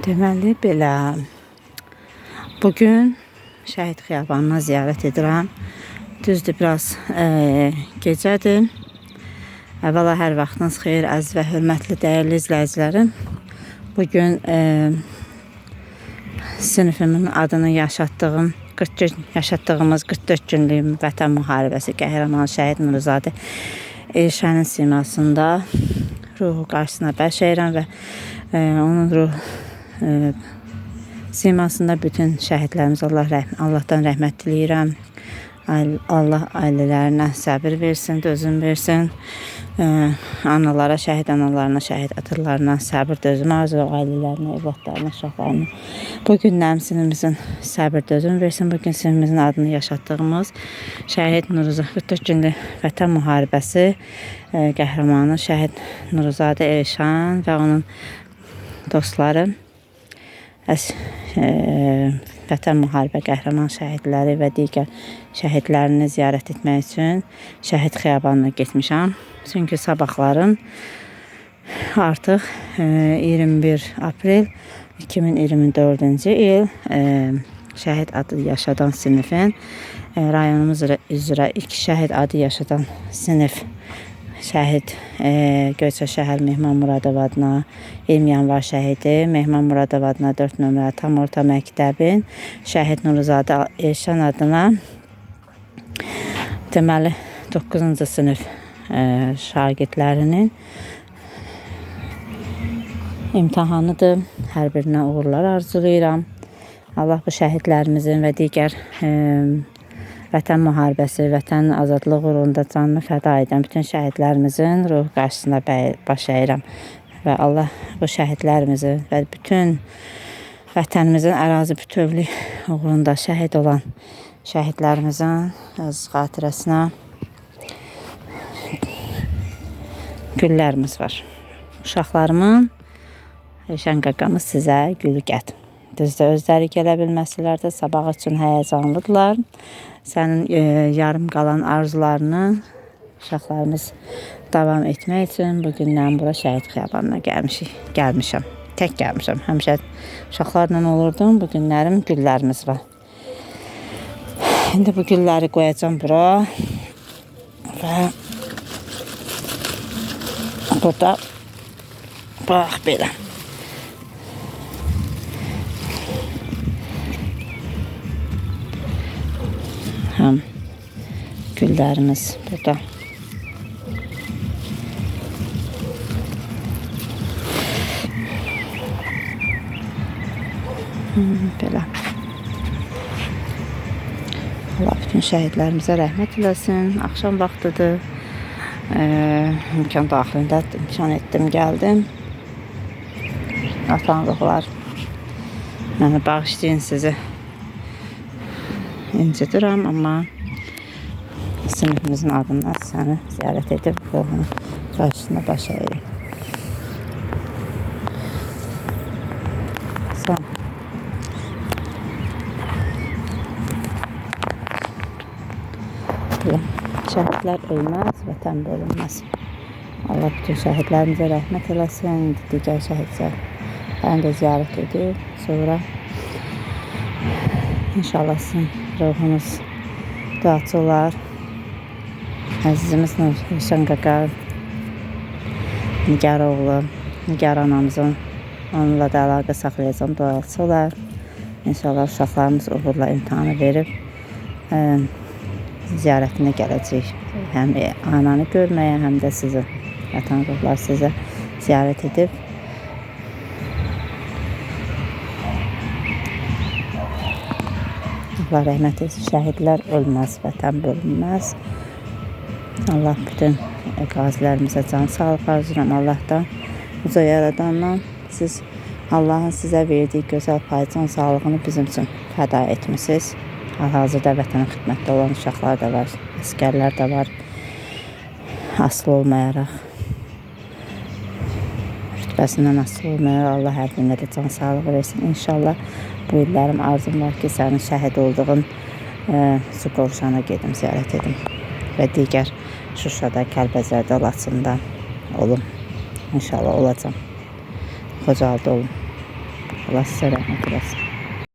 Deməli belə, bugün Şəhid Xiyabanına ziyarət edirəm. Düzdür, biraz gecədir. Əvvəla hər vaxtınız xeyir, əziz və hörmətli dəyərli izləyicilərim. Bugün sinifimin adını yaşatdığımız 44 günlük Vətən müharibəsi qəhrəmanı Şəhid Nuruzadə Elşənin simasında ruhu qarşısına bəş edirəm və onun ruh simasında bütün şəhidlərimiz Allahdan rəhmət diləyirəm. Allah ailələrinə səbir versin, dözüm versin. Analara, şəhid analarına, şəhid atalarına səbir, dözüm arzu, ailələrinə, evlatlarına, uşaqlarına. Bugün sinifimizin səbir, dözüm versin. Bugün sinifimizin adını yaşatdığımız Şəhid Nuruzadə 44 günlük Vətən müharibəsi qəhrəmanı Şəhid Nuruzadə Elşən və onun dostları, Vətən müharibə qəhrəman şəhidləri və digər şəhidlərini ziyarət etmək üçün Şəhid Xiyabanına getmişəm. Çünki sabahların artıq 21 aprel 2024-cü il şəhid adı yaşadan sinifin rayonumuz üzrə 2 şəhid adı yaşadan sinif şəhid Göyçə şəhər Mehman Muradov adına 20 yanvar şəhidi, Mehman Muradov adına 4 nömrə tam orta məktəbin Şəhid Nuruzadə Elşən adına deməli 9-cu sinif şagirdlərinin imtahanıdır. Hər birinə uğurlar arzulayıram. Allah bu şəhidlərimizin və digər Vətən müharibəsi, vətən azadlıq uğrunda canını fəda edən bütün şəhidlərimizin ruh qarşısına baş əyirəm. Və Allah bu şəhidlərimizin və bütün vətənimizin ərazi bütövlüyü uğrunda şəhid olan şəhidlərimizin əziz xatirəsinə güllərimiz var. Uşaqlarımın Elşən qaqamız sizə gülü gətir. Düzdür, özləri gələ bilməsələr də sabah üçün həyəcanlıdırlar. Sənin yarım qalan arzularını uşaqlarımız davam etmək üçün bugündən bura Şəhid Xiyabanına gəlmişəm. Tək gəlmişəm. Həmişə uşaqlarla olurdum. Bugünlərim güllərimiz var. İndi bu gülləri qoyacağım bura. Və burada bax belə. Həm güllərimiz burada. Belə. Allah bütün şəhidlərimizə rəhmət eləsin. Axşam vaxtıdır. İmkan daxilində imkan etdim, gəldim. Atanlıqlar mənə bağışlayın sizi. İncidirəm, amma sinifimizin adından səni ziyarət edib ruhunu qarşısına baş əyirik. Şəhidlər ölməz, vətən bölünməz. Allah bütün şəhidlərimizə rəhmət eləsin. Digər şəhidlərini də ziyarət edib. Sonra İnşallah sizin ruhunuz duaçı olar. Əzizimiz Elşən qaqa, Nigar oğlu, Nigar anamızın onunla da əlaqə saxlayacağım, duaçı olar. İnşallah uşaqlarımız uğurla imtahanı verib ziyarətinə gələcək. Həm ananı görməyə, həm də sizin vətən ruhlar sizə ziyarət edib. Allah rəhmət etsin. Şəhidlər ölməz, vətən bölünməz. Allah bütün qazilərimizə can sağlıq arzulayıram. Allahdan, uca yaradandan siz Allahın sizə verdiyi gözəl paycan sağlığını bizim üçün fəda etmişsiniz. Hal-hazırda vətənə xidmətdə olan uşaqlar da var, əskərlər də var, asılı olmayaraq, rütbəsindən asılı olmayaraq Allah hər birinə də can sağlığı versin. İnşallah bu illərim arzum var ki, sənin şəhid olduğun Suqovuşana gedim, ziyarət edim və digər Şuşada, Kəlbəzərdə, Laçında olum. İnşallah olacam. Xocalda olum. Allah sizə rəhmət eləsin.